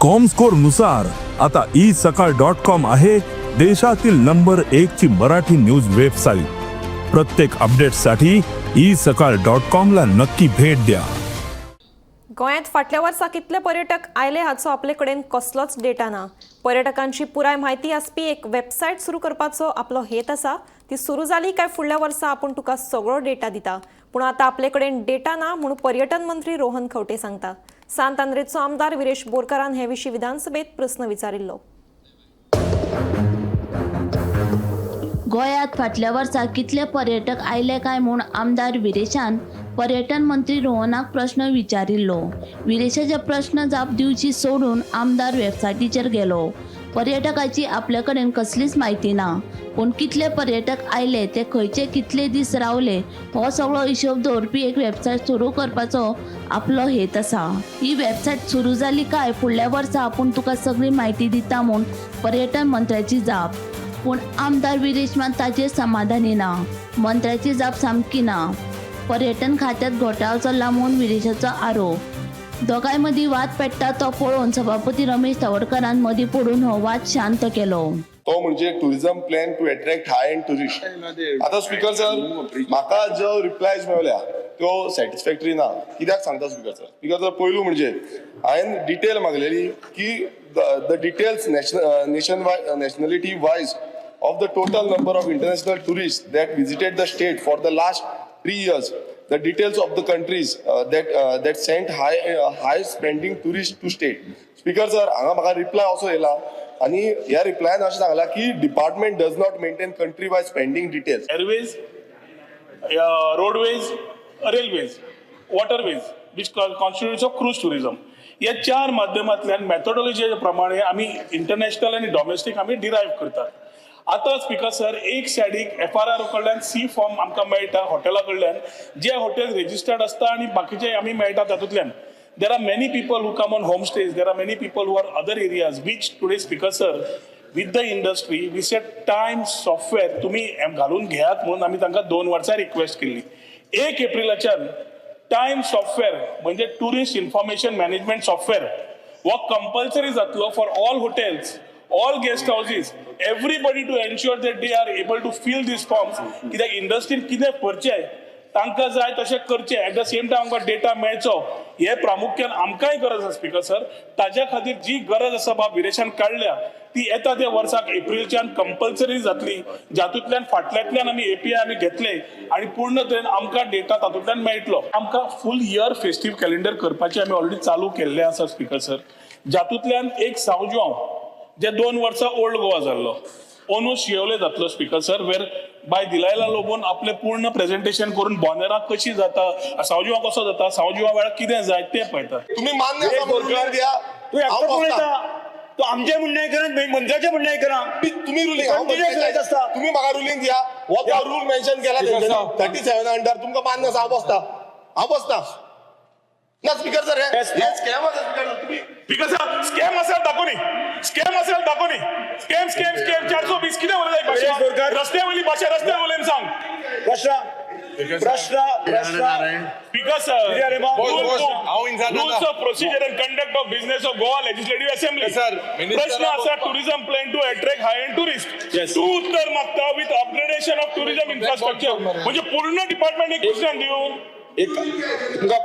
Comscore नुसार आता isakal.com आहे देशातील नंबर 1 ची मराठी न्यूज वेबसाईट। प्रत्येक अपडेटसाठी isakal.com ला नक्की भेट द्या। गोंयांत फाटल्या वर्सा कितले पर्यटक आयले हाचो आपले कडेन कसलोच डेटा ना। पर्यटकांची पुराय म्हायती आसपी एक वेबसायट सुरू करपाचो आपलो हेत आसा। ती सुरू जाली काय फुडल्या वर्सा आपूण तुका सगळो डेटा दिता, पूण आतां आपले कडेन डेटा ना म्हणून पर्यटन मंत्री रोहन खंवटे सांगता। सांत आंद्रेचो आमदार विरेश बोरकारान हे विशीं विधानसभेत प्रस्न विचारिल्लो। गोंयांत फाटल्या वर्सा कितले पर्यटक आयले काय म्हूण आमदार विरेशान पर्यटन मंत्री रोहनाक प्रश्न विचारिल्लो। विरेशाचे प्रश्न जाप दिवची सोडून आमदार वेबसायटीचेर गेलो। पर्यटकाची आपले कडेन कसलीच म्हायती ना, पूण कितले पर्यटक आयले ते खंयचे कितले दीस रावले हो सगळो हिशोब दवरपी एक वेबसायट सुरू करपाचो आपलो हेत आसा। ही वेबसायट सुरू जाली काय फुडल्या वर्सा आपूण तुका सगळी म्हायती दिता म्हूण पर्यटन मंत्र्याची जाप। पूण आमदार विरेश मात ताचेर समाधानी ना। मंत्र्याची जाप सामकी ना। पर्यटन खात्यात घोटाळो चल्ला म्हूण विरेशाचो आरोप। दोगांय मदीं वाद पेट्टा तो पळोवन सभापती रमेश तवडकरान मदीं पडून हो वाद शांत केलो। तो म्हणजे tourism plan to attract high end tourist. आता स्पीकर सर म्हाका जो रिप्लायज मेळ्ळ्या तो सॅटिस्फॅक्टरी ना। कित्याक सांगता स्पीकर सर? स्पीकर सर पयलू म्हणजे हांवें डिटेल मागलेली की the details nationality wise of the total number of international tourists that visited the state for the last 3 years, the details of the countries that sent high spending tourists to state. Speaker sir, हांगा म्हाका reply असो येयला आणि ह्या रिप्लायन अशें सांगला की department does not maintain country wise spending details. Airways, roadways, railways, waterways which constitutes of cruise tourism. या 4 माध्यमांतल्यान मेथोडॉलॉजी प्रमाणे आमी इंटरनॅशनल आणि डोमेस्टिक आमी डिरायव्ह करतात। आता स्पीकर सर एक सायडीक FRR कडल्यान सी फॉर्म आमकां मेळटा हॉटेला कडल्यान, जे हॉटेल रेजिस्टर्ड आसता आणि बाकीचे आमी मेळटा तातूंतल्यान। There are many people who come on homestays. There are many people who are other areas which today speaker sir with the industry we said time software तुम्ही घालून घेयात म्हणून आमी तांकां 2 वर्सां रिक्वेस्ट केली। 1 एप्रिलाच्यान टाइम सॉफ्टवेअर म्हणजे टुरिस्ट इन्फॉर्मेशन मॅनेजमेंट सॉफ्टवेअर वो कंपल्सरी जातलो for all hotels, all guest houses, everybody to ensure that they are able to fill these forms कित्याक इंडस्ट्रीन कितें करचें तांकां जाय तशें करचें एट द सेम टायम आमकां डेटा मेळचो हे प्रामुख्यान आमकांय गरज आसा स्पीकर सर। ताज्या खातीर जी गरज आसा बाब विरेशान काडल्या ती येता त्या वर्साक एप्रिलच्यान कंपल्सरी जातली, जातूंतल्यान फाटल्यांतल्यान आमी API आमी घेतले आणि पूर्ण तरेन आमकां डेटा तातूंतल्यान मेळटलो। आमकां फूल इयर फेस्टीव कॅलेंडर करपाचें आमी ऑलरेडी चालू केल्लें आसा स्पीकर सर। जातूंतल्यान एक सांवजोव जे 2 वर्सां ओल्ड गोवा जाल्लो ओनू शिवले जातलो स्पीकर सर, वेर बाय दिलायला लोबोन आपले पूर्ण प्रेझेंटेशन करून बॉनेरा कशी जाता, सांवजिवा कसो जाता, सांवजिवा वेळार कितें जाय ते पळयतात। तुम्ही मान्य आसा म्हणून द्या। तू एकटो पळयता, तू आमचे म्हणणें करा मंत्र्याचे म्हणणें करा। तुम्ही रुलिंग तुम्ही म्हाका रुलिंग दिया। हो तो रूल मेन्शन केला 37 अंडर तुमकां मान्य आसा? हांव बसता ना स्पीकर सर। हे स्कॅम आसा स्पीकर तुम्ही स्पीकर सर स्कॅम असेल दाखोनी, स्कॅम असेल दाखोनी, स्कॅम 420 कितें उलयताय भाशा, रस्त्या वयली भाशा रस्त्यार उलयन सांग। प्रश्न speaker sir rules of procedure and conduct of business of Goa legislative assembly प्रश्न आसा tourism plan to attract high end tourist. तू उत्तर मागता with upgradation of tourism infrastructure म्हणजे पूर्ण डिपार्टमेंट एक क्वेश्चन दिवन एक तुमका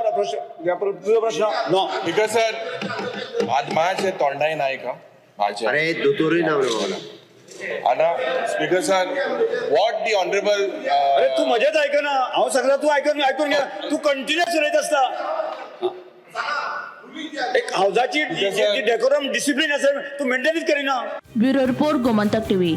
प्रश्न नो स्पीकर सर आज माझ्या तोंडाय नाही का माझ्या अरे दोतोरही नाव रे मला आना speaker sir what the honourable अरे तू मजेत ऐक ना, हांव सांगता तू ऐकून घे। तू कंटिन्युअस उलयत आसता। एक हावजाची डेकोरम डिसिप्लिन आसा तू मेंटेनच करिना। Bureau report Gomantak TV.